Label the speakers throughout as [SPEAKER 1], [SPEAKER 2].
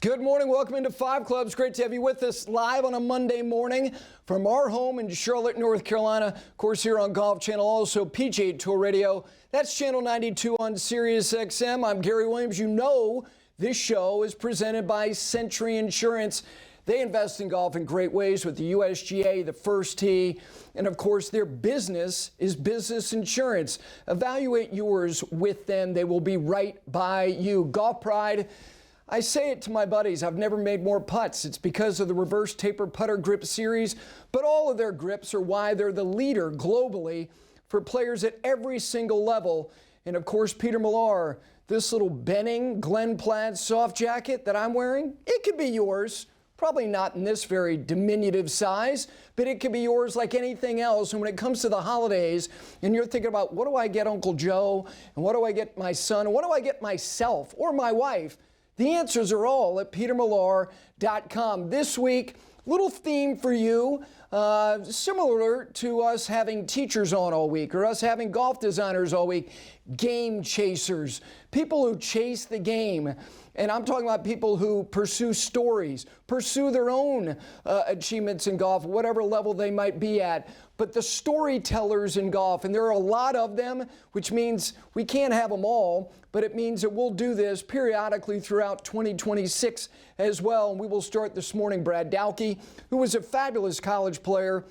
[SPEAKER 1] Good morning. Welcome into Five Clubs. Great to have you with us live on a Monday morning from our home in Charlotte, North Carolina. Of course, here on Golf Channel, also PGA Tour Radio. That's Channel 92 on Sirius XM. I'm Gary Williams. You know this show is presented by Century Insurance. They invest in golf in great ways with the USGA, the First Tee, and of course their business is business insurance. Evaluate yours with them. They will be right by you. Golf Pride. I say it to my buddies, I've never made more putts. It's because of the reverse taper putter grip series, but all of their grips are why they're the leader globally for players at every single level. And of course, Peter Millar, this little Benning Glen Plaid soft jacket that I'm wearing, it could be yours. Probably not in this very diminutive size, but it could be yours like anything else. And when it comes to the holidays and you're thinking about what do I get Uncle Joe and what do I get my son and what do I get myself or my wife, the answers are all at petermillar.com. This week, little theme for you, similar to us having teachers on all week or us having golf designers all week, game chasers, people who chase the game. And I'm talking about people who pursue stories, pursue their own achievements in golf, whatever level they might be at. But the storytellers in golf, and there are a lot of them, which means we can't have them all, but it means that we'll do this periodically throughout 2026 as well. And we will start this morning. Brad Dalke, who was a fabulous college player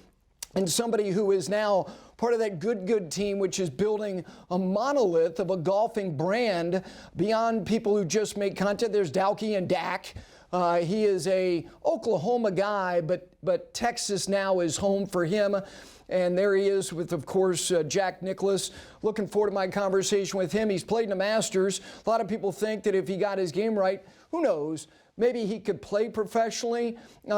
[SPEAKER 1] and somebody who is now part of that good team, which is building a monolith of a golfing brand beyond people who just make content. There's Dalke and Dak. He is a Oklahoma guy, but Texas now is home for him. And there he is with, of course, Jack Nicklaus. Looking forward to my conversation with him. He's played in the Masters. A lot of people think that if he got his game right, who knows? Maybe he could play professionally.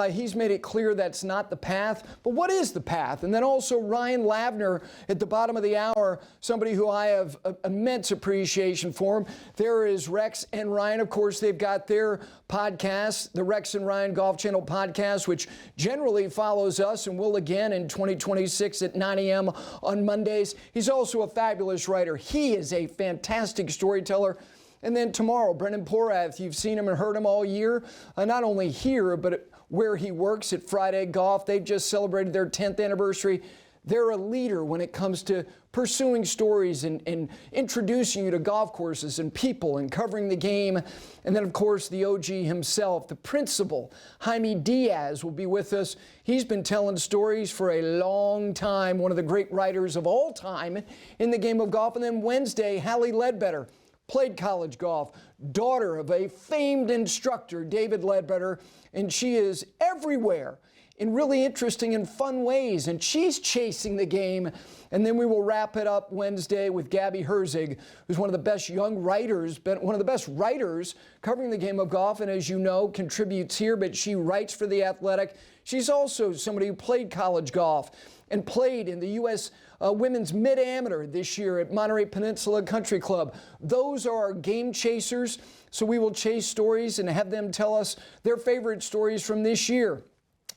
[SPEAKER 1] He's made it clear that's not the path. But what is the path? And then also Ryan Lavner at the bottom of the hour, somebody who I have immense appreciation for him. There is Rex and Ryan. Of course, they've got their podcast, the Rex and Ryan Golf Channel podcast, which generally follows us and will again in 2026 at 9 a.m. on Mondays. He's also a fabulous writer. He is a fantastic storyteller. And then tomorrow, Brendan Porath, you've seen him and heard him all year, not only here, but where he works at Friday Golf. They've just celebrated their 10th anniversary. They're a leader when it comes to pursuing stories and introducing you to golf courses and people and covering the game. And then, of course, the OG himself, the principal, Jaime Diaz, will be with us. He's been telling stories for a long time, one of the great writers of all time in the game of golf. And then Wednesday, Hallie Ledbetter. Played college golf, daughter of a famed instructor, David Ledbetter, and she is everywhere in really interesting and fun ways, and she's chasing the game. And then we will wrap it up Wednesday with Gabby Herzig, who's one of the best young writers, one of the best writers covering the game of golf, and as you know, contributes here, but she writes for The Athletic. She's also somebody who played college golf and played in the U.S. Women's Mid-Amateur this year at Monterey Peninsula Country Club. Those are our game chasers, so we will chase stories and have them tell us their favorite stories from this year.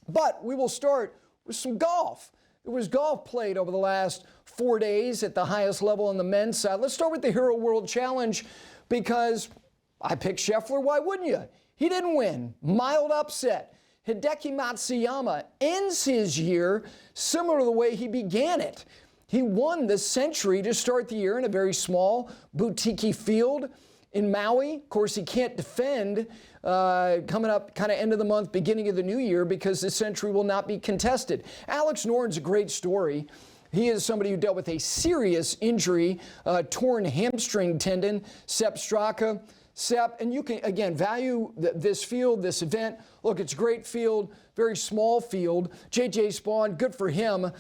[SPEAKER 1] But we will start with some golf. There was golf played over the last 4 days at the highest level on the men's side. Let's start with the Hero World Challenge because I picked Scheffler. Why wouldn't you? He didn't win. Mild upset. Hideki Matsuyama ends his year similar to the way he began it. He won the Century to start the year in a very small, boutique field in Maui. Of course, he can't defend coming up kind of end of the month, beginning of the new year, because the Century will not be contested. Alex Noren's a great story. He is somebody who dealt with a serious injury, torn hamstring tendon. Sepp Straka. Sepp, and you can, again, value this field, this event. Look, it's a great field, very small field. J.J. Spawn, good for him.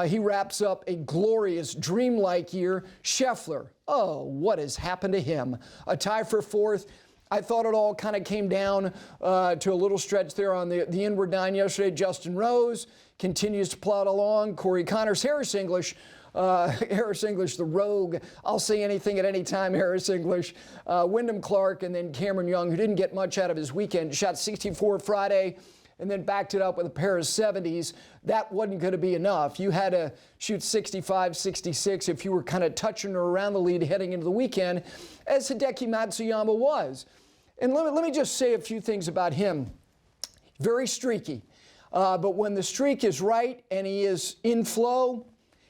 [SPEAKER 1] He wraps up a glorious, dreamlike year. Scheffler, oh, what has happened to him? A tie for fourth. I thought it all kind of came down to a little stretch there on the inward nine yesterday. Justin Rose continues to plod along. Corey Connors, Harris English, the rogue. I'll say anything at any time, Harris English. Wyndham Clark, and then Cameron Young, who didn't get much out of his weekend. Shot 64 Friday and then backed it up with a pair of 70s. That wasn't going to be enough. You had to shoot 65, 66 if you were kind of touching or around the lead heading into the weekend, as Hideki Matsuyama was. And let me just say a few things about him. Very streaky. But when the streak is right and he is in flow,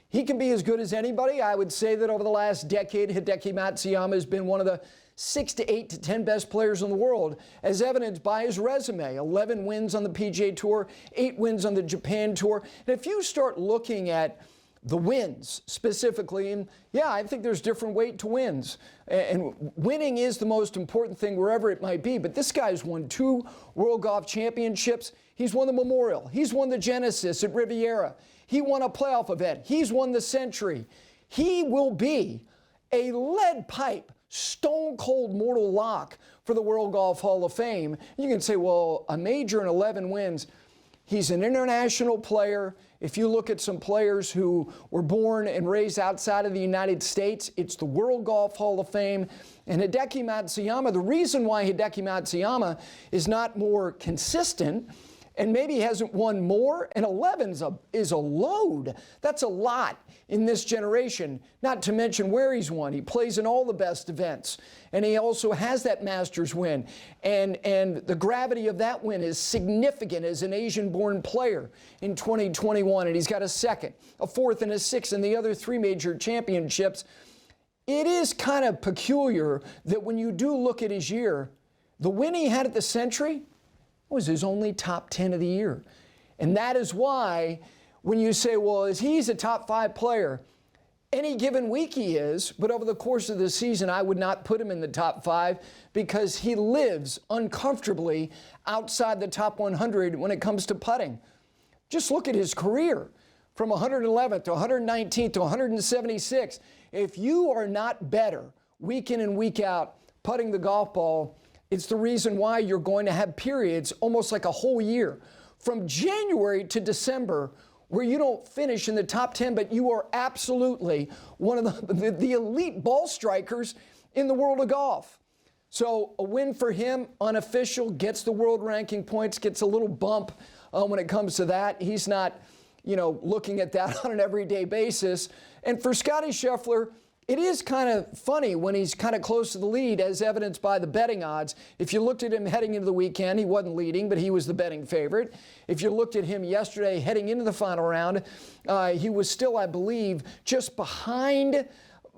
[SPEAKER 1] he can be as good as anybody. I would say that over the last decade, Hideki Matsuyama has been one of the 6 to 8 to 10 best players in the world, as evidenced by his resume. 11 wins on the PGA Tour, 8 wins on the Japan Tour. And if you start looking at the wins specifically, and yeah, I think there's different weight to wins. And winning is the most important thing wherever it might be. But this guy's won 2 World Golf Championships. He's won the Memorial. He's won the Genesis at Riviera. He won a playoff event. He's won the Century. He will be a lead pipe, stone cold mortal lock for the World Golf Hall of Fame. You can say, well, a major and 11 wins. He's an international player. If you look at some players who were born and raised outside of the United States, it's the World Golf Hall of Fame. And Hideki Matsuyama, the reason why Hideki Matsuyama is not more consistent and maybe hasn't won more, and 11 is a load. That's a lot in this generation, not to mention where he's won. He plays in all the best events, and he also has that Masters win. And the gravity of that win is significant as an Asian-born player in 2021, and he's got a 2nd, a 4th, and a 6th in the other 3 major championships. It is kind of peculiar that when you do look at his year, the win he had at the Century was his only top 10 of the year. And that is why when you say, well, he's a top 5 player, any given week he is, but over the course of the season, I would not put him in the top 5 because he lives uncomfortably outside the top 100 when it comes to putting. Just look at his career from 111th to 119th to 176. If you are not better week in and week out putting the golf ball, it's the reason why you're going to have periods, almost like a whole year, from January to December, where you don't finish in the top 10, but you are absolutely one of the elite ball strikers in the world of golf. So a win for him, unofficial, gets the world ranking points, gets a little bump when it comes to that. He's not, looking at that on an everyday basis. And for Scottie Scheffler, it is kind of funny when he's kind of close to the lead, as evidenced by the betting odds. If you looked at him heading into the weekend, he wasn't leading, but he was the betting favorite. If you looked at him yesterday heading into the final round, he was still, I believe, just behind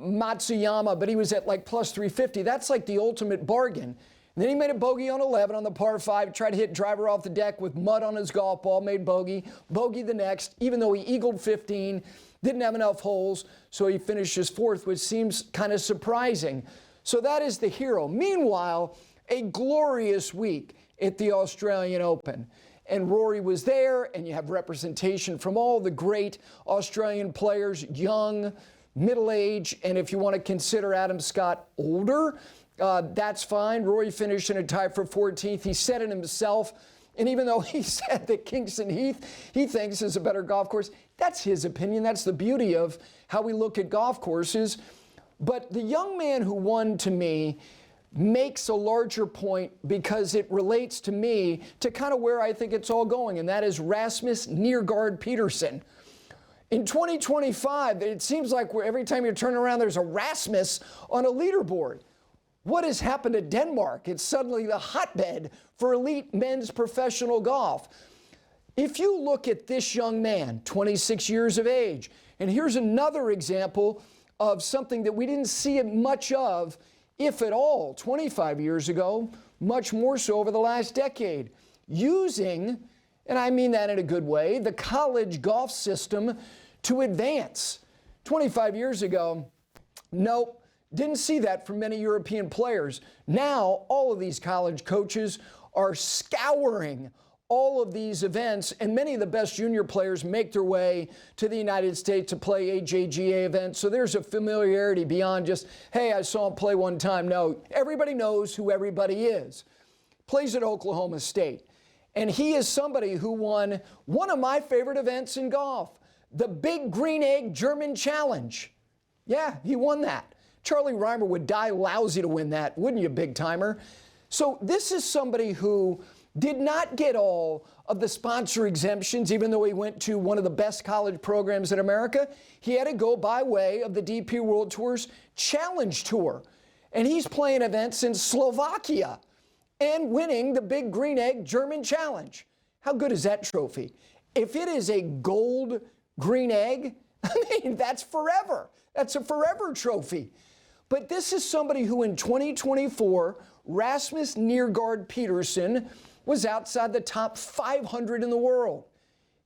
[SPEAKER 1] Matsuyama, but he was at like plus 350. That's like the ultimate bargain. And then he made a bogey on 11 on the par 5, tried to hit driver off the deck with mud on his golf ball, made bogey the next, even though he eagled 15. Didn't have enough holes, so he finishes 4th, which seems kind of surprising. So that is the hero. Meanwhile, a glorious week at the Australian Open. And Rory was there, and you have representation from all the great Australian players, young, middle-aged, and if you want to consider Adam Scott older, that's fine. Rory finished in a tie for 14th. He said it himself. And even though he said that Kingston Heath, he thinks is a better golf course, that's his opinion. That's the beauty of how we look at golf courses. But the young man who won, to me, makes a larger point because it relates to me to kind of where I think it's all going, and that is Rasmus Nergård Peterson. In 2025, it seems like every time you turn around, there's a Rasmus on a leaderboard. What has happened to Denmark? It's suddenly the hotbed for elite men's professional golf. If you look at this young man, 26 years of age, and here's another example of something that we didn't see much of, if at all, 25 years ago, much more so over the last decade, using, and I mean that in a good way, the college golf system to advance. 25 years ago, nope. Didn't see that from many European players. Now, all of these college coaches are scouring all of these events, and many of the best junior players make their way to the United States to play AJGA events. So there's a familiarity beyond just, hey, I saw him play one time. No, everybody knows who everybody is. Plays at Oklahoma State. And he is somebody who won one of my favorite events in golf, the Big Green Egg German Challenge. Yeah, he won that. Charlie Rymer would die lousy to win that, wouldn't you, big timer? So this is somebody who did not get all of the sponsor exemptions, even though he went to one of the best college programs in America. He had to go by way of the DP World Tour's Challenge Tour. And he's playing events in Slovakia and winning the Big Green Egg German Challenge. How good is that trophy? If it is a gold green egg, I mean, that's forever. That's a forever trophy. But this is somebody who in 2024, Rasmus Nergård Peterson, was outside the top 500 in the world.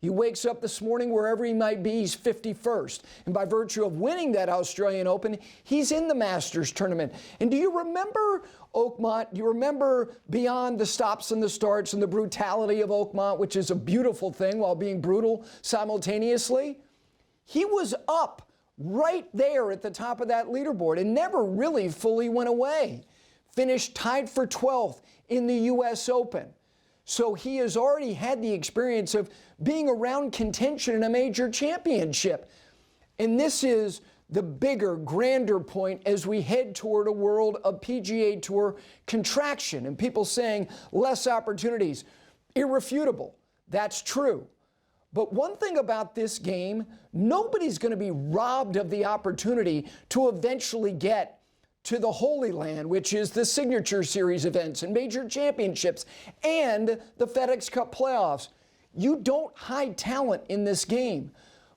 [SPEAKER 1] He wakes up this morning, wherever he might be, he's 51st. And by virtue of winning that Australian Open, he's in the Masters tournament. And do you remember Oakmont? Do you remember beyond the stops and the starts and the brutality of Oakmont, which is a beautiful thing while being brutal simultaneously? He was up right there at the top of that leaderboard and never really fully went away. Finished tied for 12th in the U.S. Open. So he has already had the experience of being around contention in a major championship. And this is the bigger, grander point as we head toward a world of PGA Tour contraction and people saying less opportunities. Irrefutable. That's true. But one thing about this game, nobody's going to be robbed of the opportunity to eventually get to the Holy Land, which is the Signature Series events and major championships and the FedEx Cup playoffs. You don't hide talent in this game.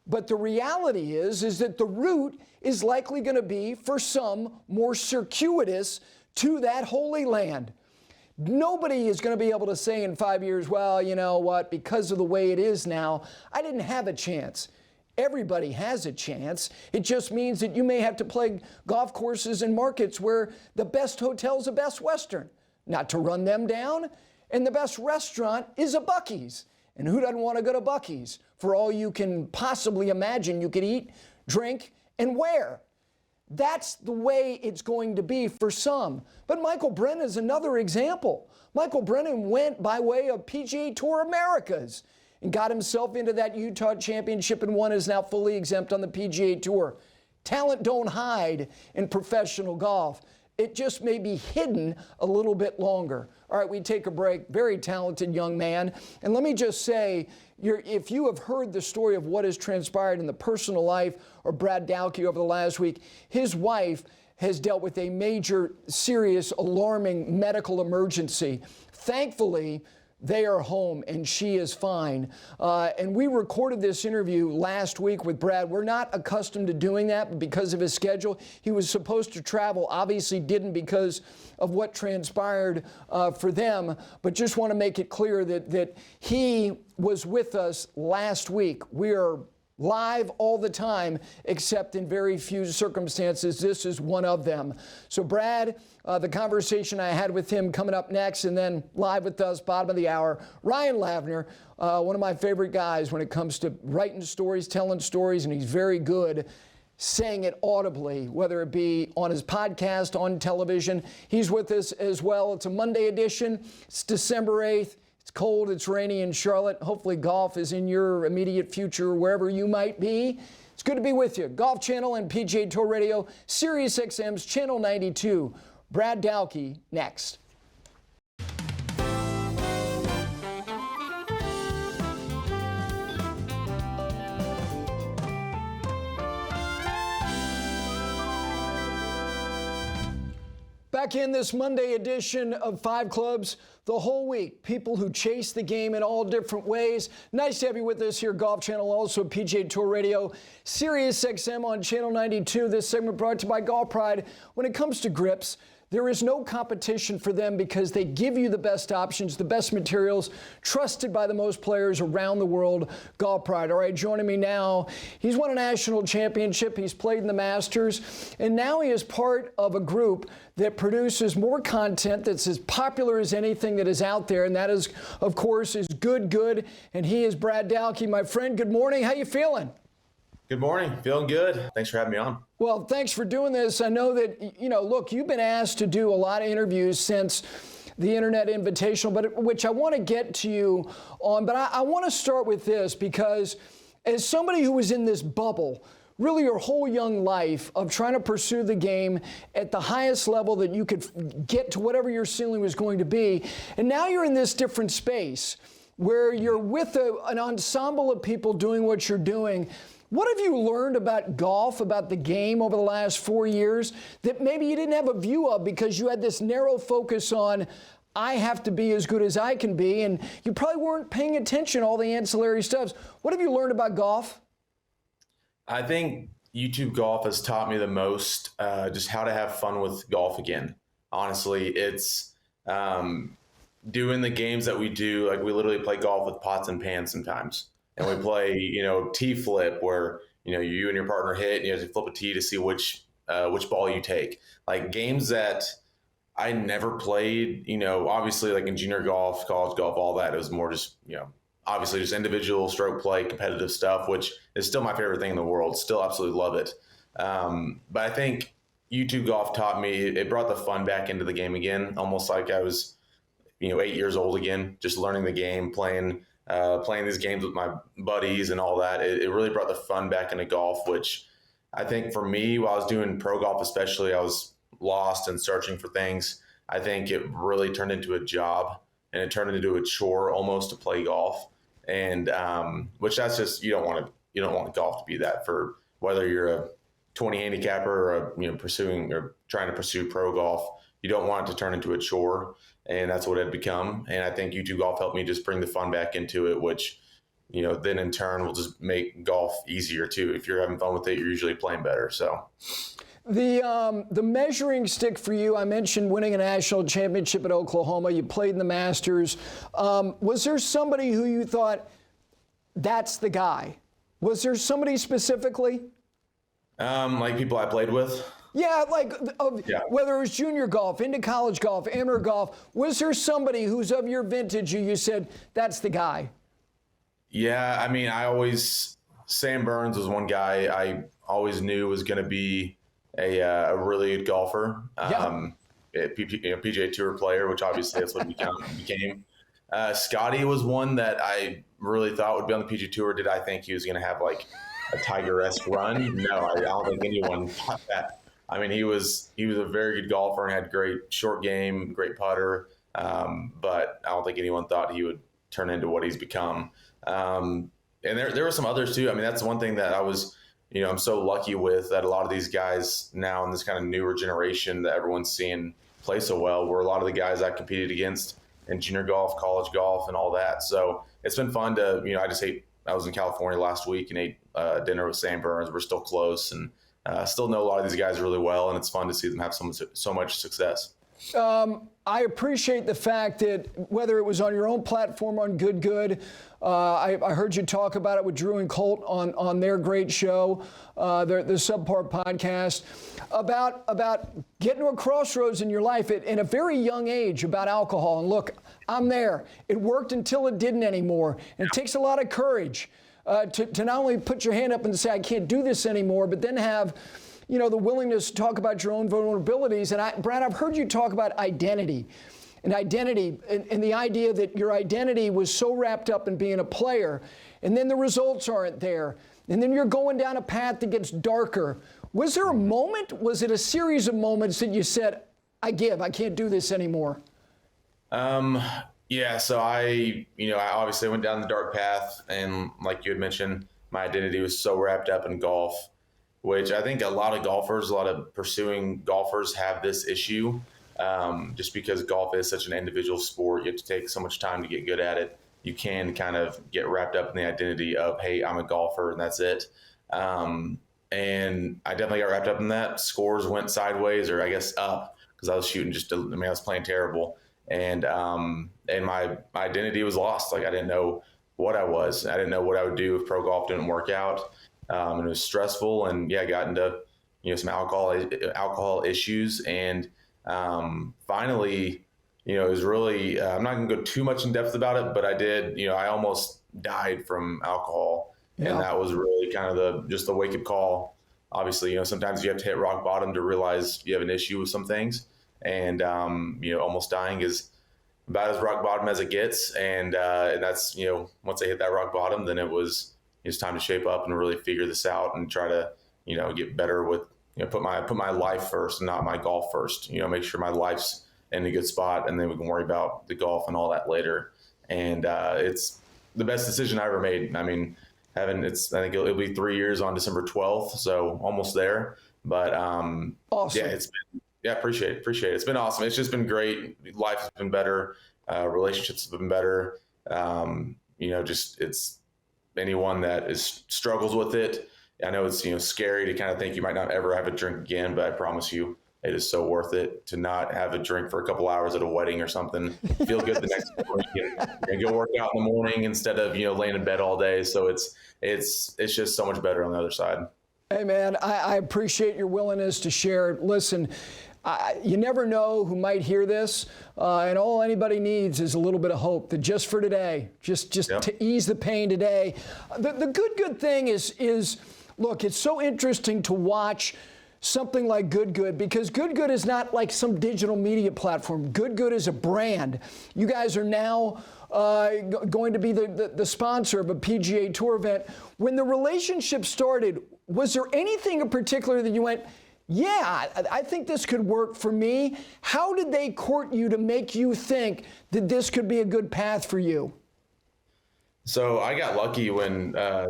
[SPEAKER 1] But the reality is that the route is likely going to be, for some, more circuitous to that Holy Land. Nobody is going to be able to say in 5 years, well, you know what, because of the way it is now, I didn't have a chance. Everybody has a chance. It just means that you may have to play golf courses and markets where the best hotel's a Best Western, not to run them down, and the best restaurant is a Buc-ee's. And who doesn't want to go to Buc-ee's for all you can possibly imagine you could eat, drink, and wear? That's the way it's going to be for some. But Michael Brennan is another example. Michael Brennan went by way of PGA Tour Americas and got himself into that Utah Championship and won, is now fully exempt on the PGA Tour. Talent don't hide in professional golf. It just may be hidden a little bit longer. All right, we take a break. Very talented young man. And let me just say, if you have heard the story of what has transpired in the personal life of Brad Dalke over the last week, his wife has dealt with a major, serious, alarming medical emergency. Thankfully, they are home and she is fine. And we recorded this interview last week with Brad. We're not accustomed to doing that, but because of his schedule, he was supposed to travel, obviously didn't because of what transpired for them. But just want to make it clear that he was with us last week. We are live all the time, except in very few circumstances. This is one of them. So Brad, the conversation I had with him coming up next, and then live with us, bottom of the hour, Ryan Lavner, one of my favorite guys when it comes to writing stories, telling stories, and he's very good saying it audibly, whether it be on his podcast, on television. He's with us as well. It's a Monday edition. It's December 8th. It's cold, it's rainy in Charlotte. Hopefully golf is in your immediate future, wherever you might be. It's good to be with you. Golf Channel and PGA Tour Radio, Sirius XM's Channel 92. Brad Dalke next. Back in this Monday edition of Five Clubs, the whole week, people who chase the game in all different ways. Nice to have you with us here, Golf Channel, also PGA Tour Radio, Sirius XM on Channel 92. This segment brought to you by Golf Pride. When it comes to grips, there is no competition for them because they give you the best options, the best materials, trusted by the most players around the world. Golf Pride. All right, joining me now, he's won a national championship, he's played in the Masters, and now he is part of a group that produces more content that's as popular as anything that is out there, and that is, of course, is Good, and he is Brad Dalke. My friend, good morning. How you feeling?
[SPEAKER 2] Good morning. Feeling good. Thanks for having me on.
[SPEAKER 1] Well, thanks for doing this. I know that, look, you've been asked to do a lot of interviews since the Internet Invitational, which I want to get to you on. But I want to start with this because as somebody who was in this bubble, really your whole young life of trying to pursue the game at the highest level that you could get to whatever your ceiling was going to be, and now you're in this different space where you're with an ensemble of people doing what you're doing. What have you learned about golf, about the game over the last 4 years that maybe you didn't have a view of because you had this narrow focus on, I have to be as good as I can be, and you probably weren't paying attention to all the ancillary stuff. What have you learned about golf?
[SPEAKER 2] I think YouTube golf has taught me the most, just how to have fun with golf again. Honestly, it's doing the games that we do. Like, we literally play golf with pots and pans sometimes. And we play, tee flip, where, you and your partner hit and you have to flip a tee to see which ball you take. Like, games that I never played, obviously, like in junior golf, college golf, all that. It was more just, obviously just individual stroke play, competitive stuff, which is still my favorite thing in the world. Still absolutely love it. But I think YouTube golf taught me, it brought the fun back into the game again, almost like I was, 8 years old again, just learning the game, playing these games with my buddies and all that. It really brought the fun back into golf, which I think for me, while I was doing pro golf especially, I was lost and searching for things. I think it really turned into a job, and it turned into a chore almost to play golf. And which that's just, you don't want golf to be that, for whether you're a 20 handicapper or pursuing or trying to pursue pro golf. You don't want it to turn into a chore, and that's what it had become. And I think YouTube golf helped me just bring the fun back into it, which then in turn will just make golf easier too. If you're having fun with it, you're usually playing better. So
[SPEAKER 1] the measuring stick for you, I mentioned winning a national championship at Oklahoma. You played in the Masters. Was there somebody who you thought, that's the guy? Was there somebody specifically?
[SPEAKER 2] Like people I played with?
[SPEAKER 1] Yeah, whether it was junior golf, into college golf, amateur golf, was there somebody who's of your vintage who you said, that's the guy?
[SPEAKER 2] Yeah, I mean, Sam Burns was one guy I always knew was going to be a really good golfer. PGA Tour player, which obviously that's what he became. Scottie was one that I really thought would be on the PGA Tour. Did I think he was going to have like a Tiger-esque run? No, I don't think anyone thought that. I mean, he was a very good golfer and had great short game, great putter, but I don't think anyone thought he would turn into what he's become. And there were some others too. I mean, that's one thing that I was, I'm so lucky with, that a lot of these guys now in this kind of newer generation that everyone's seeing play so well were a lot of the guys I competed against in junior golf, college golf, and all that. So it's been fun to, I was in California last week and ate dinner with Sam Burns. We're still close and still know a lot of these guys really well, and it's fun to see them have so much success.
[SPEAKER 1] I appreciate the fact that whether it was on your own platform on Good, I heard you talk about it with Drew and Colt on their great show, the Subpar podcast, about getting to a crossroads in your life in a very young age about alcohol. And look, I'm there. It worked until it didn't anymore. And it takes a lot of courage to not only put your hand up and say, I can't do this anymore, but then have the willingness to talk about your own vulnerabilities. And Brad, I've heard you talk about identity and the idea that your identity was so wrapped up in being a player, and then the results aren't there. And then you're going down a path that gets darker. Was there a moment? Was it a series of moments that you said, I can't do this anymore?
[SPEAKER 2] Yeah. So I obviously went down the dark path, and like you had mentioned, my identity was so wrapped up in golf, which I think a lot of pursuing golfers have this issue, just because golf is such an individual sport. You have to take so much time to get good at it. You can kind of get wrapped up in the identity of, hey, I'm a golfer and that's it. And I definitely got wrapped up in that. Scores went sideways, or I guess up, because I was shooting I was playing terrible. And my identity was lost. Like, I didn't know what I was. I didn't know what I would do if pro golf didn't work out. And it was stressful, and got into, some alcohol issues. And finally, it was really, I'm not going to go too much in depth about it, but I did, I almost died from alcohol. Yeah. And that was really kind of just the wake up call. Obviously, sometimes you have to hit rock bottom to realize you have an issue with some things. And, almost dying is about as rock bottom as it gets. And that's, once I hit that rock bottom, then it's time to shape up and really figure this out and try to, get better with, put my life first and not my golf first, make sure my life's in a good spot, and then we can worry about the golf and all that later. And it's the best decision I ever made. I mean, I think it'll be 3 years on December 12th. So almost there, but awesome. Yeah, Yeah, appreciate it. It's been awesome. It's just been great. Life has been better. Relationships have been better. Just it's anyone that struggles with it. I know it's scary to kind of think you might not ever have a drink again, but I promise you, it is so worth it to not have a drink for a couple hours at a wedding or something. Feel good the next morning and go work out in the morning instead of laying in bed all day. So it's just so much better on the other side.
[SPEAKER 1] Hey man, I appreciate your willingness to share. Listen, you never know who might hear this, and all anybody needs is a little bit of hope. That just for today, just
[SPEAKER 2] Yep.
[SPEAKER 1] to ease the pain today. The good thing is look, it's so interesting to watch something like Good because Good is not like some digital media platform. Good is a brand. You guys are now going to be the sponsor of a PGA Tour event. When the relationship started, was there anything in particular that you went, yeah, I think this could work for me? How did they court you to make you think that this could be a good path for you?
[SPEAKER 2] So I got lucky when I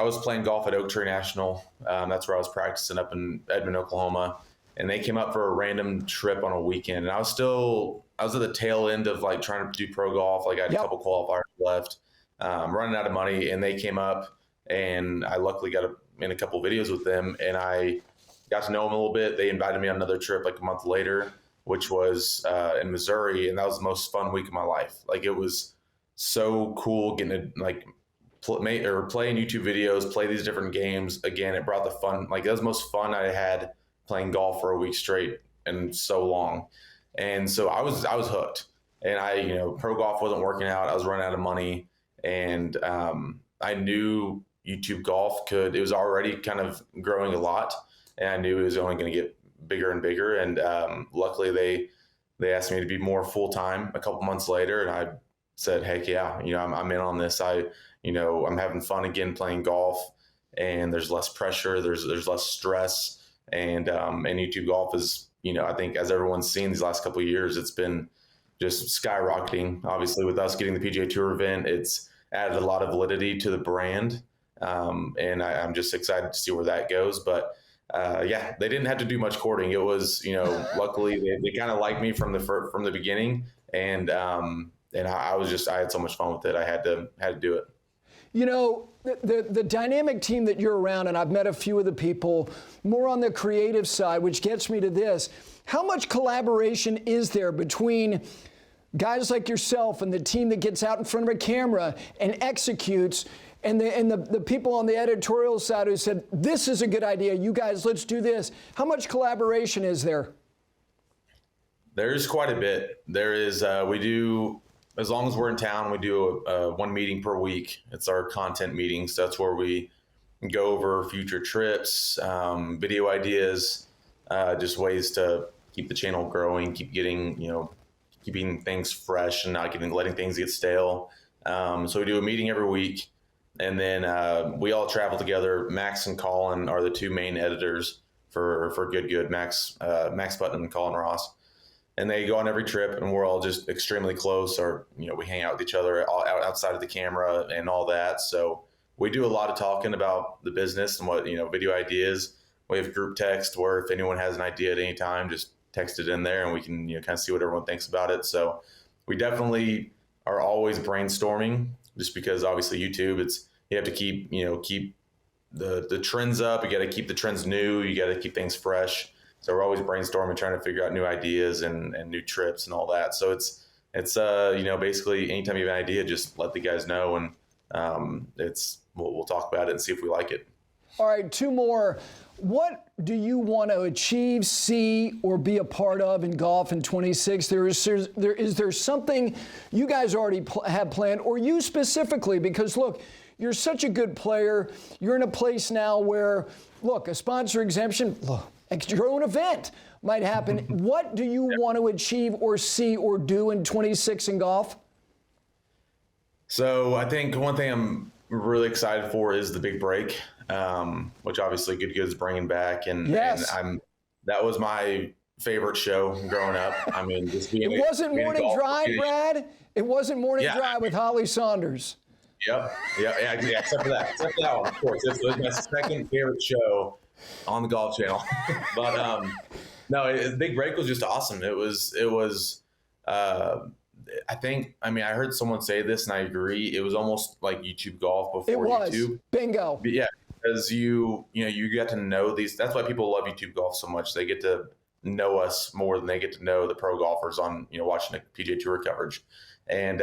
[SPEAKER 2] was playing golf at Oak Tree National. That's where I was practicing up in Edmond, Oklahoma. And they came up for a random trip on a weekend. And I was at the tail end of like trying to do pro golf. Like I had a couple qualifiers left, running out of money. And they came up and I luckily got in a couple videos with them. And I got to know them a little bit. They invited me on another trip like a month later, which was in Missouri. And that was the most fun week of my life. Like it was so cool getting to like playing YouTube videos, play these different games. Again, it brought the fun. Like that was the most fun I had playing golf for a week straight and so long. And so I was hooked. And pro golf wasn't working out. I was running out of money. And I knew YouTube golf it was already kind of growing a lot. And I knew it was only going to get bigger and bigger. And luckily they asked me to be more full-time a couple months later. And I said, heck yeah, I'm in on this. I'm having fun again playing golf, and there's less pressure. There's less stress. And YouTube golf is, I think as everyone's seen these last couple of years, it's been just skyrocketing. Obviously with us getting the PGA Tour event, it's added a lot of validity to the brand. And I'm just excited to see where that goes. But they didn't have to do much courting. It was, luckily they kind of liked me from the beginning. And I had so much fun with it. I had to do it.
[SPEAKER 1] The dynamic team that you're around, and I've met a few of the people more on the creative side, which gets me to this. How much collaboration is there between guys like yourself and the team that gets out in front of a camera and executes, and the people on the editorial side who said, this is a good idea, you guys, let's do this? How much collaboration is there?
[SPEAKER 2] There's quite a bit. There is, we do, as long as we're in town, we do one meeting per week. It's our content meeting. So that's where we go over future trips, video ideas, just ways to keep the channel growing, keeping things fresh and not letting things get stale. So we do a meeting every week, and then we all travel together. Max and Colin are the two main editors for Good. Max Putnam and Colin Ross. And they go on every trip, and we're all just extremely close, or, we hang out with each other outside of the camera and all that. So we do a lot of talking about the business and what, video ideas. We have group text where if anyone has an idea at any time, just text it in there and we can, kind of see what everyone thinks about it. So we definitely are always brainstorming, just because obviously YouTube, you have to keep the trends up. You got to keep the trends new. You got to keep things fresh. So we're always brainstorming, trying to figure out new ideas and new trips and all that. So it's basically anytime you have an idea, just let the guys know, and we'll talk about it and see if we like it.
[SPEAKER 1] All right, two more. What do you want to achieve, see, or be a part of in golf in 26? Is there something you guys already have planned, or you specifically? Because look, you're such a good player. You're in a place now where, look, a sponsor exemption, look, your own event might happen. What do you want to achieve or see or do in 26 in golf?
[SPEAKER 2] So I think one thing I'm really excited for is the big break, which obviously Good's bringing back.
[SPEAKER 1] Yes.
[SPEAKER 2] And that was my favorite show growing up. I mean, just being
[SPEAKER 1] it wasn't Morning Drive, Brad. It wasn't Morning Drive with Holly Saunders.
[SPEAKER 2] Yep. Yeah, except for that. Except for that one, of course. This was my second favorite show on the Golf Channel. But No, Big Break was just awesome. It was. I heard someone say this, and I agree. It was almost like YouTube golf before
[SPEAKER 1] It was.
[SPEAKER 2] YouTube.
[SPEAKER 1] Bingo.
[SPEAKER 2] But yeah, because you get to know these. That's why people love YouTube golf so much. They get to know us more than they get to know the pro golfers on watching the PGA Tour coverage, and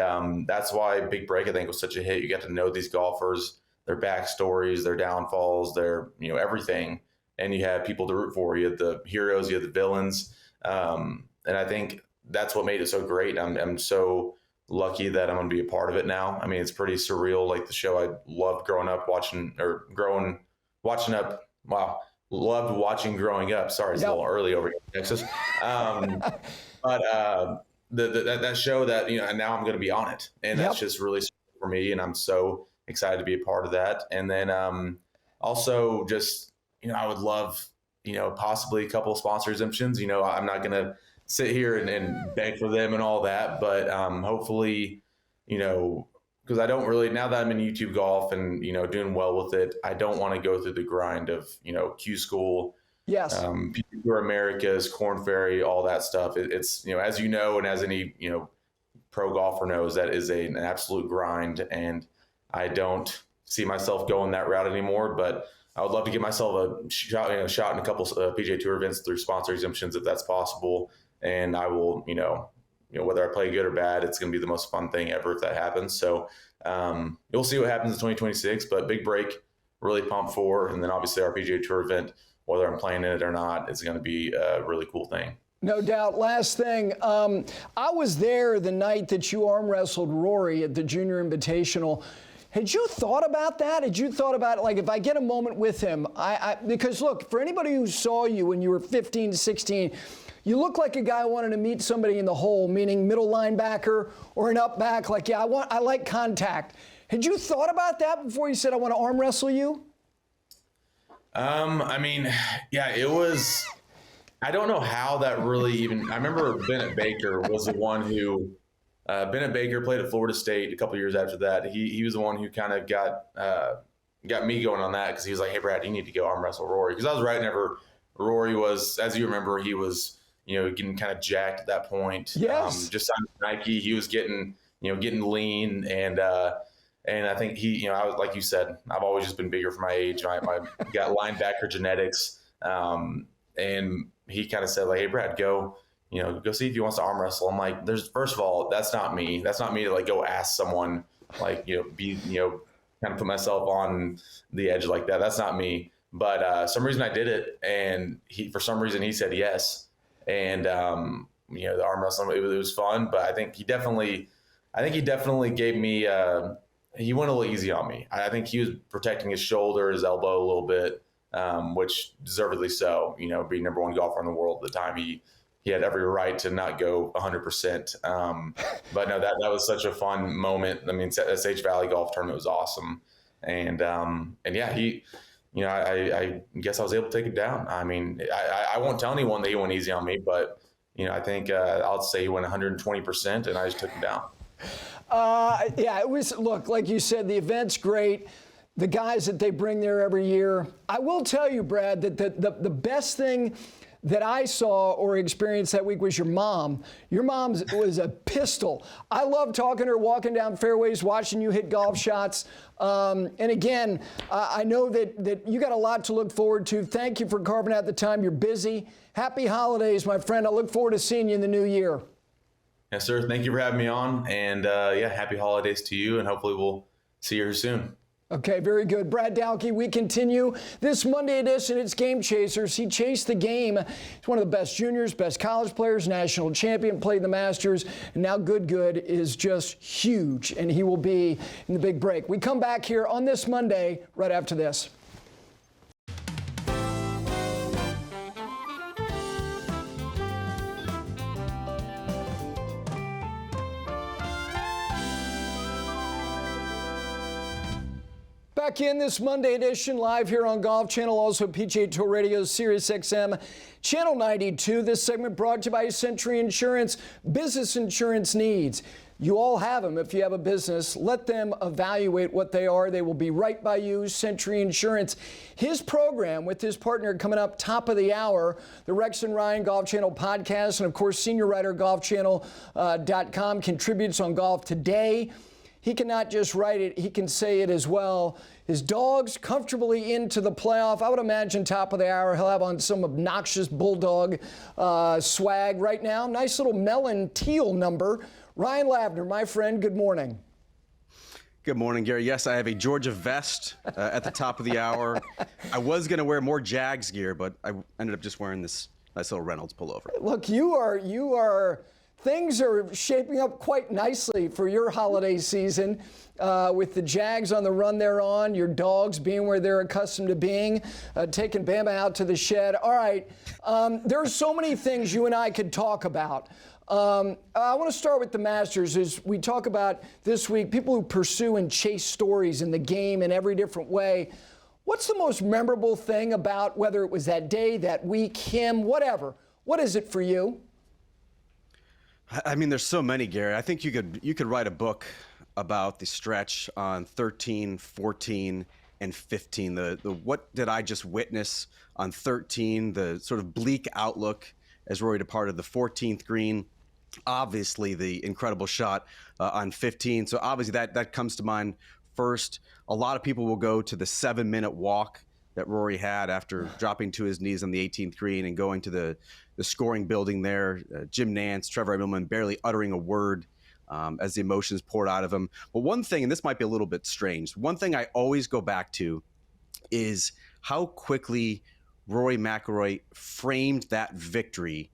[SPEAKER 2] that's why Big Break I think was such a hit. You get to know these golfers, their backstories, their downfalls, their everything, and you have people to root for. You have the heroes, you have the villains, and I think that's what made it so great. I'm so lucky that I'm going to be a part of it now. I mean, it's pretty surreal. Like the show I loved growing up watching Wow. Loved watching growing up. Sorry, it's a little early over here in Texas. But that show that, and now I'm going to be on it. And that's just really special for me. And I'm so excited to be a part of that. And then also just, I would love, possibly a couple of sponsor exemptions. I'm not going to sit here and beg for them and all that, but hopefully, because I don't really, now that I'm in YouTube golf and doing well with it, I don't want to go through the grind of Q School, PGA Tour Americas, Corn Ferry, all that stuff. It's as and as any pro golfer knows, that is an absolute grind, and I don't see myself going that route anymore. But I would love to give myself a shot in a couple PGA Tour events through sponsor exemptions if that's possible. And I will, whether I play good or bad, it's going to be the most fun thing ever if that happens. So you'll see what happens in 2026. But Big Break, really pumped for. And then obviously our PGA Tour event, whether I'm playing in it or not, is going to be a really cool thing.
[SPEAKER 1] No doubt. Last thing, I was there the night that you arm wrestled Rory at the Junior Invitational. Had you thought about that? Had you thought about, like, if I get a moment with him, because look, for anybody who saw you when you were 15, 16, you look like a guy wanting to meet somebody in the hole, meaning middle linebacker or an up back. Like, I like contact. Had you thought about that before you said, I want to arm wrestle you?
[SPEAKER 2] It was, I don't know how that really even, I remember Bennett Baker was the one who, Bennett Baker played at Florida State a couple years after that. He was the one who kind of got me going on that, because he was like, hey, Brad, you need to go arm wrestle Rory. Because I was right whenever Rory was, as you remember, he was, getting kind of jacked at that point.
[SPEAKER 1] Yes.
[SPEAKER 2] Just signed with Nike. He was getting lean. And I think I was, like you said, I've always just been bigger for my age. I got linebacker genetics. And he kind of said, like, hey, Brad, go see if he wants to arm wrestle. I'm like, first of all, that's not me. That's not me to like go ask someone, like, kind of put myself on the edge like that. That's not me. But some reason I did it, and for some reason he said yes. And the arm wrestling, it was fun. But I think he definitely gave me. He went a little easy on me. I think he was protecting his shoulder, his elbow a little bit, which deservedly so. Being number one golfer in the world at the time, he had every right to not go 100%. But no, that was such a fun moment. I mean, that Sage Valley Golf Tournament was awesome. And yeah, I guess I was able to take it down. I mean, I won't tell anyone that he went easy on me, but I think I'll say he went 120%, and I just took him down.
[SPEAKER 1] Yeah, it was, look, like you said, the event's great. The guys that they bring there every year. I will tell you, Brad, that the best thing that I saw or experienced that week was your mom. Your mom was a pistol. I love talking to her, walking down fairways, watching you hit golf shots. And again, I know that you got a lot to look forward to. Thank you for carving out the time. You're busy. Happy holidays, my friend. I look forward to seeing you in the new year.
[SPEAKER 2] Yes, sir. Thank you for having me on. And happy holidays to you. And hopefully we'll see you soon.
[SPEAKER 1] Okay, very good. Brad Dalke, we continue this Monday edition. It's Game Chasers. He chased the game. He's one of the best juniors, best college players, national champion, played the Masters, and now Good is just huge, and he will be in the big break. We come back here on this Monday right after this. back in this Monday edition live here on Golf Channel, also PGA Tour Radio, Sirius XM, Channel 92. This segment brought to you by Century Insurance, business insurance needs. You all have them. If you have a business, let them evaluate what they are. They will be right by you. Century Insurance. His program with his partner coming up top of the hour, the Rex and Ryan Golf Channel podcast, and of course, senior writer golfchannel.com contributes on golf today. He cannot just write it, he can say it as well. His dog's comfortably into the playoff. I would imagine top of the hour he'll have on some obnoxious bulldog swag right now. Nice little melon teal number. Ryan Lavner, my friend, good morning.
[SPEAKER 3] Good morning, Gary. Yes, I have a Georgia vest at the top of the hour. I was going to wear more Jags gear, but I ended up just wearing this nice little Reynolds pullover.
[SPEAKER 1] Look, things are shaping up quite nicely for your holiday season with the Jags on the run they're on, your dogs being where they're accustomed to being, taking Bama out to the shed. All right, there are so many things you and I could talk about. I want to start with the Masters. As we talk about this week, people who pursue and chase stories in the game in every different way. What's the most memorable thing about whether it was that day, that week, him, whatever? What is it for you?
[SPEAKER 3] I mean, there's so many, Gary. I think you could write a book about the stretch on 13, 14, and 15. The what did I just witness on 13? The sort of bleak outlook as Rory departed the 14th green. Obviously, the incredible shot on 15. So obviously that comes to mind first. A lot of people will go to the 7-minute walk that Rory had after dropping to his knees on the 18th green and going to the scoring building there. Jim Nance, Trevor Immelman barely uttering a word as the emotions poured out of him. But one thing, and this might be a little bit strange, one thing I always go back to is how quickly Rory McIlroy framed that victory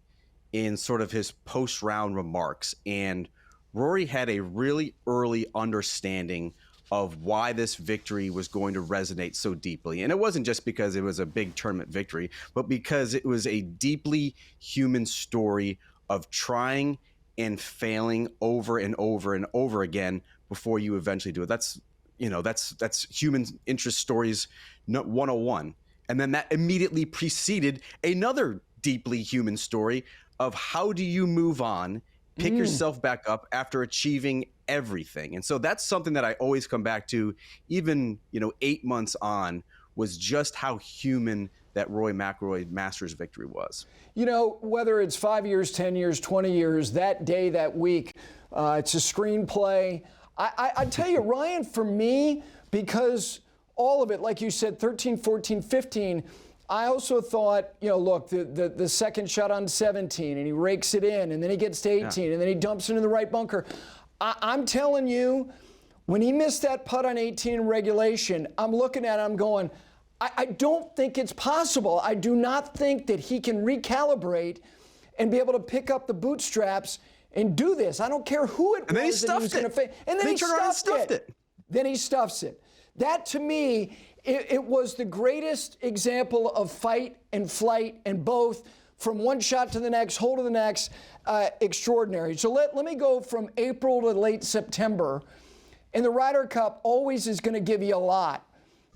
[SPEAKER 3] in sort of his post-round remarks. And Rory had a really early understanding of why this victory was going to resonate so deeply. And it wasn't just because it was a big tournament victory, but because it was a deeply human story of trying and failing over and over and over again before you eventually do it. That's human interest stories 101. And then that immediately preceded another deeply human story of how do you move on, pick yourself back up after achieving everything. And so that's something that I always come back to, even 8 months on, was just how human that Rory McIlroy Masters victory was.
[SPEAKER 1] Whether it's 5 years, 10 years, 20 years, that day, that week, it's a screenplay. I tell you, Ryan, for me, because all of it, like you said, 13, 14, 15, I also thought, look, the second shot on 17, and he rakes it in, and then he gets to 18, and then he dumps it in the right bunker. I'm telling you, when he missed that putt on 18 in regulation, I'm looking at it, I'm going, I don't think it's possible. I do not think that he can recalibrate and be able to pick up the bootstraps and do this. I don't care who it was.
[SPEAKER 3] And then he stuffed it.
[SPEAKER 1] And then he stuffed it. Then he stuffs it. That, to me, it was the greatest example of fight and flight and both, from one shot to the next, hole to the next, extraordinary. So let me go from April to late September. And the Ryder Cup always is going to give you a lot.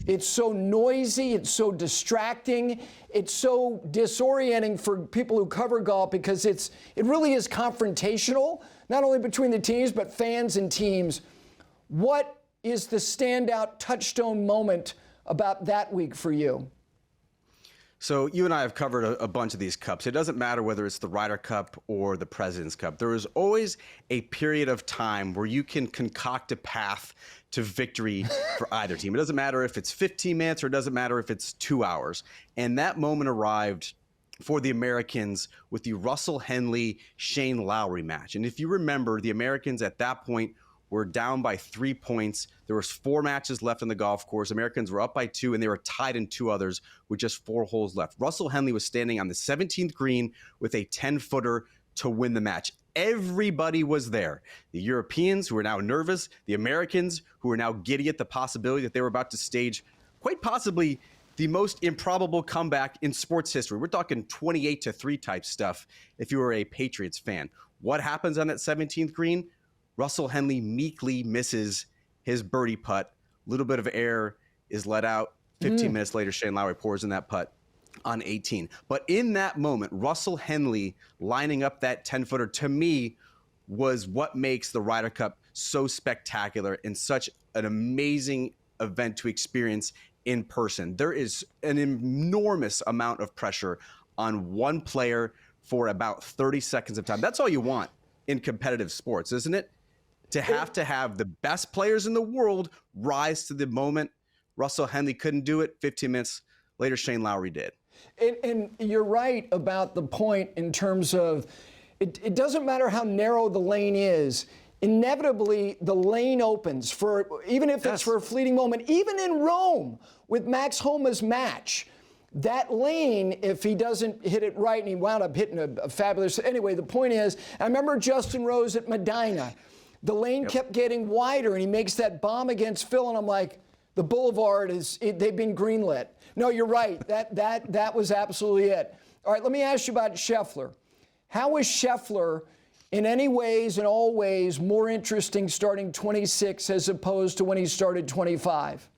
[SPEAKER 1] It's so noisy, it's so distracting, it's so disorienting for people who cover golf because it really is confrontational, not only between the teams, but fans and teams. What is the standout touchstone moment about that week for you?
[SPEAKER 3] So you and I have covered a bunch of these cups. It doesn't matter whether it's the Ryder Cup or the President's Cup. There is always a period of time where you can concoct a path to victory for either team. It doesn't matter if it's 15 minutes or it doesn't matter if it's 2 hours. And that moment arrived for the Americans with the Russell Henley-Shane Lowry match. And if you remember, the Americans at that point were down by 3 points. There was 4 matches left on the golf course. Americans were up by 2, and they were tied in 2 others with just 4 holes left. Russell Henley was standing on the 17th green with a 10-footer to win the match. Everybody was there. The Europeans, who were now nervous, the Americans, who were now giddy at the possibility that they were about to stage quite possibly the most improbable comeback in sports history. We're talking 28-3 type stuff if you were a Patriots fan. What happens on that 17th green? Russell Henley meekly misses his birdie putt, a little bit of air is let out. 15 minutes later, Shane Lowry pours in that putt on 18. But in that moment, Russell Henley lining up that 10-footer, to me, was what makes the Ryder Cup so spectacular and such an amazing event to experience in person. There is an enormous amount of pressure on one player for about 30 seconds of time. That's all you want in competitive sports, isn't it? To have the best players in the world rise to the moment. Russell Henley couldn't do it. 15 minutes later, Shane Lowry did.
[SPEAKER 1] And you're right about the point in terms of it doesn't matter how narrow the lane is. Inevitably, the lane opens for, even if it's for a fleeting moment. Even in Rome with Max Homa's match, that lane, if he doesn't hit it right, and he wound up hitting a fabulous. Anyway, the point is, I remember Justin Rose at Medina. The lane kept getting wider, and he makes that bomb against Phil, and I'm like, the boulevard they've been greenlit. No, you're right. That was absolutely it. All right, let me ask you about Scheffler. How is Scheffler, in any ways and all ways, more interesting starting 26 as opposed to when he started 25?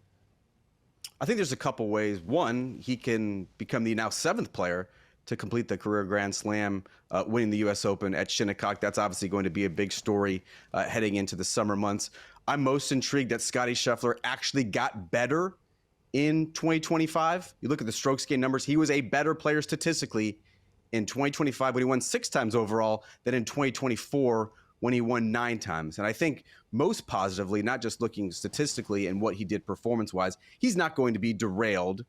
[SPEAKER 3] I think there's a couple ways. One, he can become the now 7th player to complete the career Grand Slam, winning the U.S. Open at Shinnecock. That's obviously going to be a big story heading into the summer months. I'm most intrigued that Scottie Scheffler actually got better in 2025. You look at the strokes gain numbers. He was a better player statistically in 2025 when he won 6 times overall than in 2024 when he won 9 times. And I think most positively, not just looking statistically and what he did performance-wise, he's not going to be derailed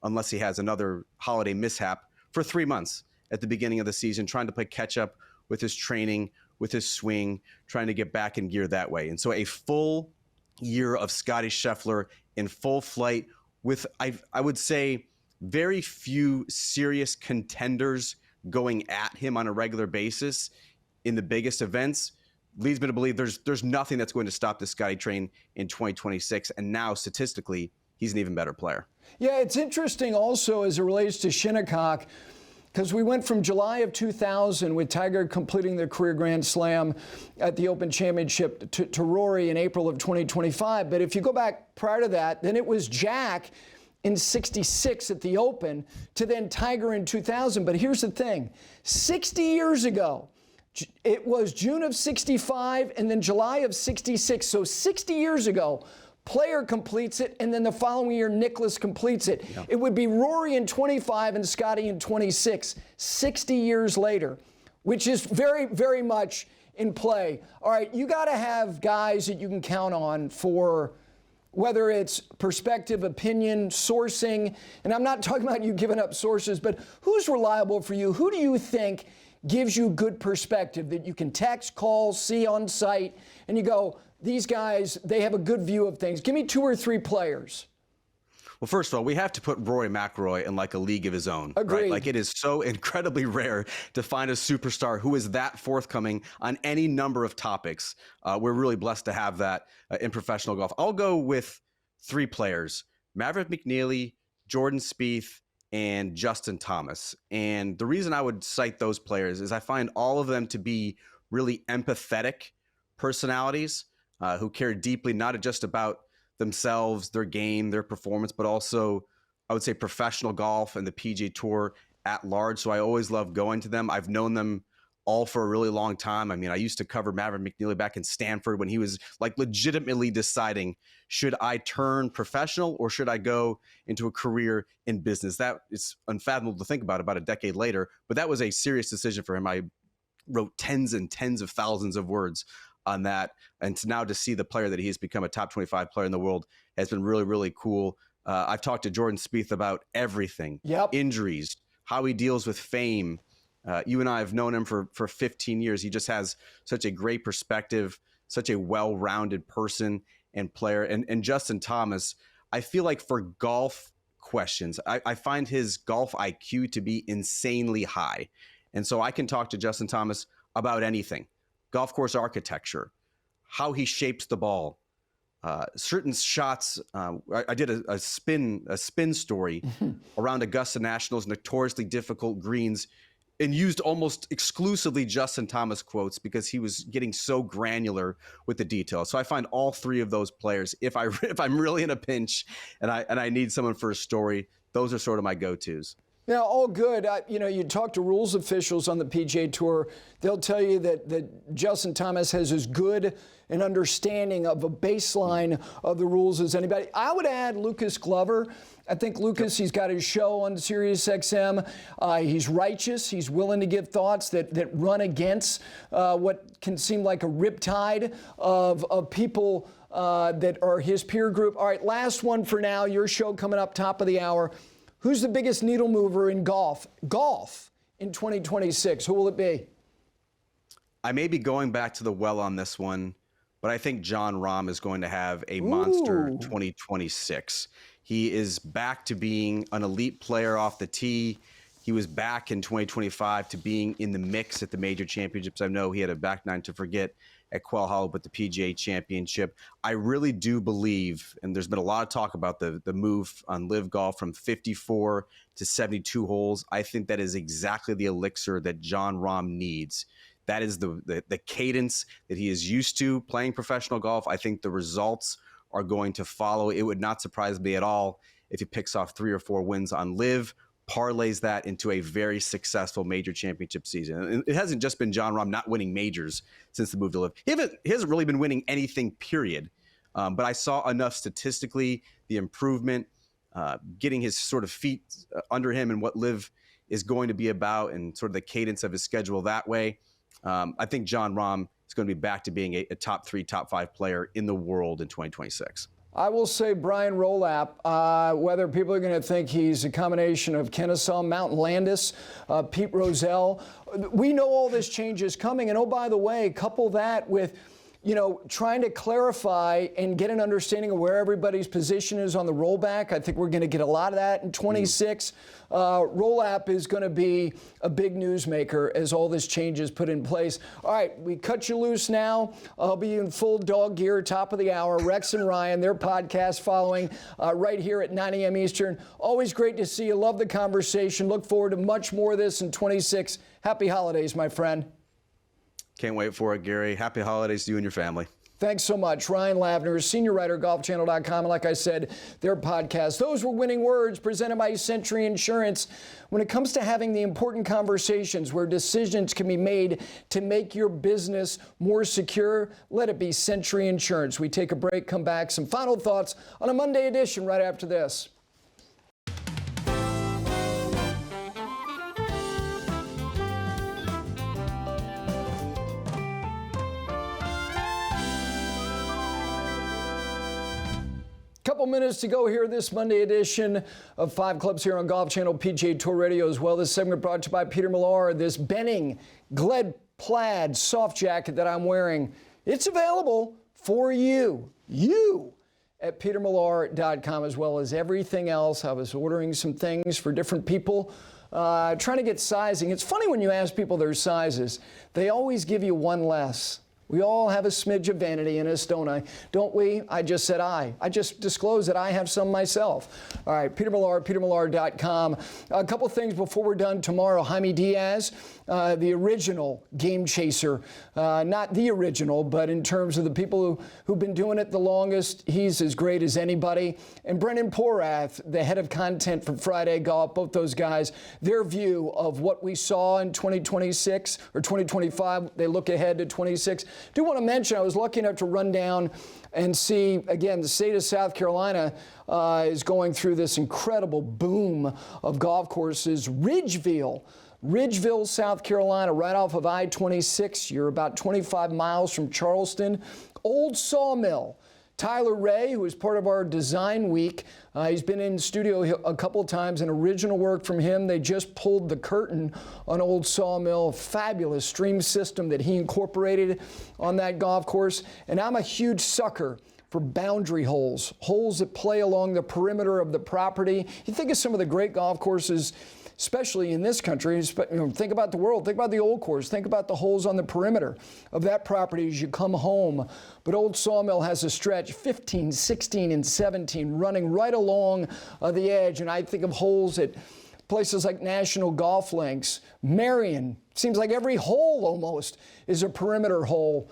[SPEAKER 3] unless he has another holiday mishap for 3 months at the beginning of the season, trying to play catch-up with his training, with his swing, trying to get back in gear that way. And so a full year of Scottie Scheffler in full flight with, I would say, very few serious contenders going at him on a regular basis in the biggest events, leads me to believe there's nothing that's going to stop the Scottie train in 2026. And now, statistically, he's an even better player.
[SPEAKER 1] Yeah, it's interesting also as it relates to Shinnecock, because we went from July of 2000 with Tiger completing the career Grand Slam at the Open Championship to Rory in April of 2025. But if you go back prior to that, then it was Jack in 66 at the Open to then Tiger in 2000. But here's the thing, 60 years ago, it was June of 65 and then July of 66. So 60 years ago, player completes it, and then the following year, Nicklaus completes it. Yeah. It would be Rory in 25 and Scottie in 26, 60 years later, which is very, very much in play. All right, you got to have guys that you can count on for whether it's perspective, opinion, sourcing, and I'm not talking about you giving up sources, but who's reliable for you? Who do you think gives you good perspective that you can text, call, see on site, and you go, these guys, they have a good view of things? Give me 2 or 3 players.
[SPEAKER 3] Well, first of all, we have to put Rory McIlroy in like a league of his own.
[SPEAKER 1] Agreed.
[SPEAKER 3] Right? Like, it is so incredibly rare to find a superstar who is that forthcoming on any number of topics. We're really blessed to have that in professional golf. I'll go with 3 players: Maverick McNeely, Jordan Spieth, and Justin Thomas. And the reason I would cite those players is I find all of them to be really empathetic personalities who care deeply, not just about themselves, their game, their performance, but also, I would say, professional golf and the PGA Tour at large. So I always love going to them. I've known them all for a really long time. I mean, I used to cover Maverick McNeely back in Stanford when he was like legitimately deciding, should I turn professional or should I go into a career in business? That is unfathomable to think about a decade later, but that was a serious decision for him. I wrote tens and tens of thousands of words on that. And now to see the player that he has become, a top 25 player in the world, has been really, really cool. I've talked to Jordan Spieth about everything, injuries, how he deals with fame. You and I have known him for 15 years. He just has such a great perspective, such a well-rounded person and player. And Justin Thomas, I feel like for golf questions, I find his golf IQ to be insanely high. And so I can talk to Justin Thomas about anything: golf course architecture, how he shapes the ball, certain shots. I did a spin story around Augusta National's notoriously difficult greens. and used almost exclusively Justin Thomas quotes because he was getting so granular with the details. So I find all three of those players, if I'm really in a pinch and I need someone for a story, those are sort of my go-tos.
[SPEAKER 1] Yeah, all good. You talk to rules officials on the PGA Tour, they'll tell you that Justin Thomas has as good an understanding of a baseline of the rules as anybody. I would add Lucas Glover. I think Lucas, he's got his show on Sirius XM. He's righteous. He's willing to give thoughts that run against what can seem like a riptide of people that are his peer group. All right, last one for now. Your show coming up top of the hour. Who's the biggest needle mover in golf in 2026? Who will it be?
[SPEAKER 3] I may be going back to the well on this one, but I think Jon Rahm is going to have a monster 2026. He is back to being an elite player off the tee. He was back in 2025 to being in the mix at the major championships. I know he had a back nine to forget at Quail Hollow, but the PGA Championship. I really do believe, and there's been a lot of talk about the move on Live Golf from 54 to 72 holes. I think that is exactly the elixir that Jon Rahm needs. That is the cadence that he is used to playing professional golf. I think the results are going to follow. It would not surprise me at all if he picks off 3 or 4 wins on Live, parlays that into a very successful major championship season. And it hasn't just been Jon Rahm not winning majors since the move to Live. He hasn't really been winning anything, period. But I saw enough statistically, the improvement, getting his sort of feet under him and what Live is going to be about and sort of the cadence of his schedule that way. I think Jon Rahm is going to be back to being a top 3, top 5 player in the world in 2026.
[SPEAKER 1] I will say Brian Rolap, whether people are going to think he's a combination of Kennesaw, Mountain Landis, Pete Rozelle. We know all this change is coming. And oh, by the way, couple that with, trying to clarify and get an understanding of where everybody's position is on the rollback. I think we're going to get a lot of that in 26. Rolap is going to be a big newsmaker as all this change is put in place. All right, we cut you loose now. I'll be in full dog gear, top of the hour. Rex and Ryan, their podcast following right here at 9 a.m. Eastern. Always great to see you. Love the conversation. Look forward to much more of this in 26. Happy holidays, my friend.
[SPEAKER 3] Can't wait for it, Gary. Happy holidays to you and your family.
[SPEAKER 1] Thanks so much. Ryan Lavner, senior writer, golfchannel.com. And like I said, their podcast. Those were winning words presented by Century Insurance. When it comes to having the important conversations where decisions can be made to make your business more secure, let it be Century Insurance. We take a break, come back. Some final thoughts on a Monday edition right after this. Couple minutes to go here this Monday edition of 5 Clubs here on Golf Channel, PGA Tour Radio as well. This segment brought to you by Peter Millar. This Benning Gled plaid soft jacket that I'm wearing, it's available for you at petermillar.com as well as everything else. I was ordering some things for different people, trying to get sizing. It's funny when you ask people their sizes, they always give you one less. We all have a smidge of vanity in us, don't we? I just said I just disclosed that I have some myself. All right, Peter Millar, petermillar.com. A couple things before we're done tomorrow. Jaime Diaz, the original game chaser. Not the original, but in terms of the people who've been doing it the longest, he's as great as anybody. And Brendan Porath, the head of content for Friday Golf, both those guys, their view of what we saw in 2026 or 2025, they look ahead to 26. Do want to mention, I was lucky enough to run down and see, again, the state of South Carolina is going through this incredible boom of golf courses. Ridgeville, South Carolina, right off of I-26. You're about 25 miles from Charleston. Old Sawmill. Tyler Ray, who is part of our design week, he's been in studio a couple of times, and original work from him. They just pulled the curtain on Old Sawmill, fabulous stream system that he incorporated on that golf course. And I'm a huge sucker for boundary holes that play along the perimeter of the property. You think of some of the great golf courses, especially in this country. Think about the world. Think about the old course. Think about the holes on the perimeter of that property as you come home. But Old Sawmill has a stretch, 15, 16, and 17, running right along the edge. And I think of holes at Places like National Golf Links, Marion, seems like every hole almost is a perimeter hole.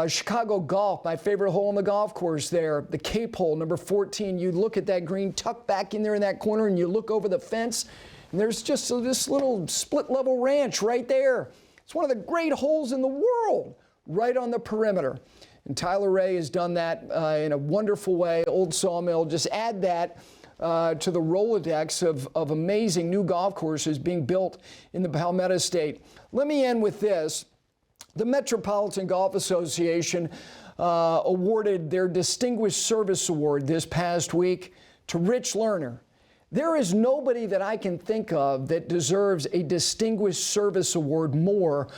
[SPEAKER 1] Chicago Golf, my favorite hole on the golf course there, the Cape hole, number 14. You look at that green tucked back in there in that corner and you look over the fence and there's just this little split level ranch right there. It's one of the great holes in the world, right on the perimeter. And Tyler Ray has done that in a wonderful way. Old Sawmill, just add that to the Rolodex of amazing new golf courses being built in the Palmetto State. Let me end with this. The Metropolitan Golf Association awarded their Distinguished Service Award this past week to Rich Lerner. There is nobody that I can think of that deserves a Distinguished Service Award more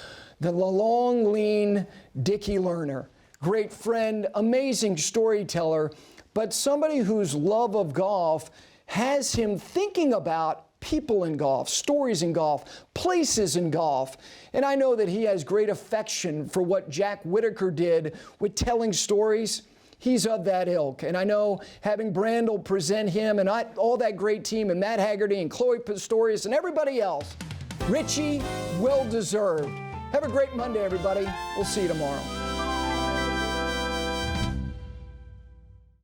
[SPEAKER 1] than the long, lean Dickie Lerner. Great friend, amazing storyteller, but somebody whose love of golf has him thinking about people in golf, stories in golf, places in golf. And I know that he has great affection for what Jack Whitaker did with telling stories. He's of that ilk. And I know having Brandel present him and all that great team and Matt Haggerty and Chloe Pistorius and everybody else, Richie, well deserved. Have a great Monday, everybody. We'll see you tomorrow.